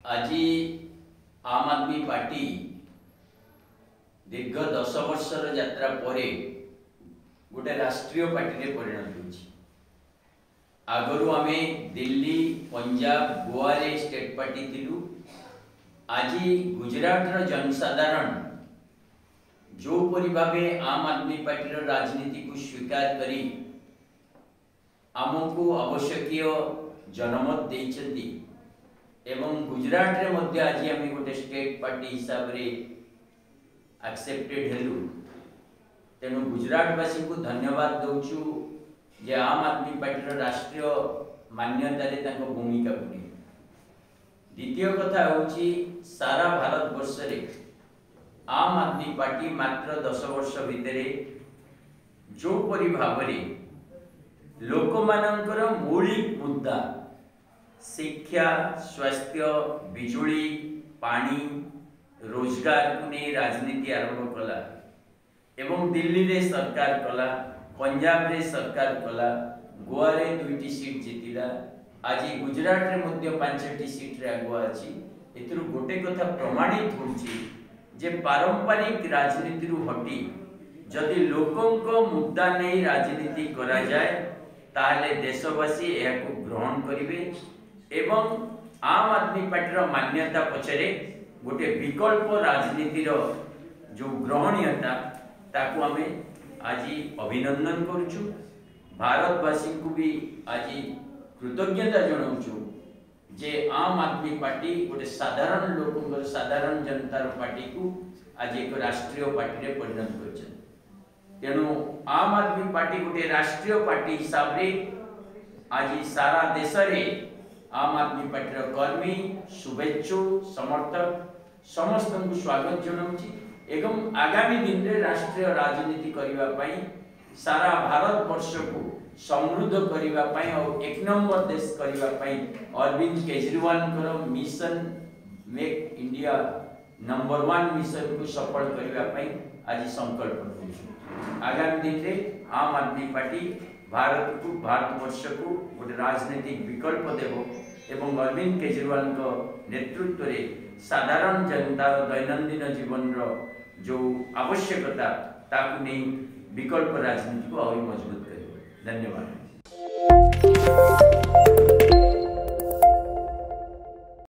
आज आम आदमी पार्टी दीर्घ 10 वर्षर यात्रा पर गोटे राष्ट्रीय पार्टी रे परिणत होछि। आगरू आमे दिल्ली, पंजाब, गोवा रे स्टेट पार्टी थिलु। आज गुजरात रो जनसाधारण जो परि भाबे आम आदमी पार्टी रो राजनीति को स्वीकार करी आमको आवश्यकीय जनमत देइछन्ती एवं गुजरात रे मध्य आज आम गोटे स्टेट पार्टी हिसाब रे एक्सेप्टेड हेलु। तेणु गुजरातवासी को धन्यवाद दौचु जे आम आदमी पार्टी राष्ट्रीय मान्यता रे तांको भूमिका बुनी। द्वितीय कथा होची सारा भारत वर्ष रे आम आदमी पार्टी मात्र 10 वर्ष भितरे जो परि भाबरे लोक मानकर मौलिक मुद्दा शिक्षा, स्वास्थ्य, बिजुली, पानी, रोजगार को नहीं राजनीति आरंभ कला एवं दिल्ली रे सरकार कला, पंजाब रे सरकार कला, गोवा रे 2टी सीट जीतिला। आज गुजरात रे मध्य 5टी सीट रे आगुआ अछि। एतरु गोटे कथा प्रमाणित होछि जे पारंपरिक राजनीति रु हटी जदि लोकंको मुद्दा नहीं राजनीति करा जाए ताले देशवासी एहाको ग्रहण करिवे एवं आम आदमी पार्टी मान्यता पछरे गोटे विकल्प राजनीति जो ग्रहणीयता ताकू आमे आज अभिनंदन करूछु। भारतवासी को भी आज कृतज्ञता जनाऊछु जे आम आदमी पार्टी गोटे साधारण लोक साधारण जनतार पार्टी को आज एक राष्ट्रीय पार्टी रे परिणत करछन। तेणु आम आदमी पार्टी गोटे राष्ट्रीय पार्टी हिसाब रे आज सारा देश रे आम आदमी पार्टी कर्मी, शुभेच्छु, समर्थक समस्त को स्वागत जनाऊछि एवं आगामी दिन रे राष्ट्रीय राजनीति करिवा पई सारा भारत वर्ष को समृद्ध करिवा पई और एक नंबर देश करिवा पई अरविंद केजरीवाल कर mission make India number 1 mission को सफल करिवा पई आज संकल्प करूछु। आगामी दिन रे आम आदमी पार्टी भारत वर्ष को गोटे राजनीतिक विकल्प देव एवं अरविंद केजरीवाल को नेतृत्व रे साधारण जनतार दैनंदिन जीवन रो जो आवश्यकता ताकू नहीं विकल्प राजनीति को और मजबूत करें। धन्यवाद।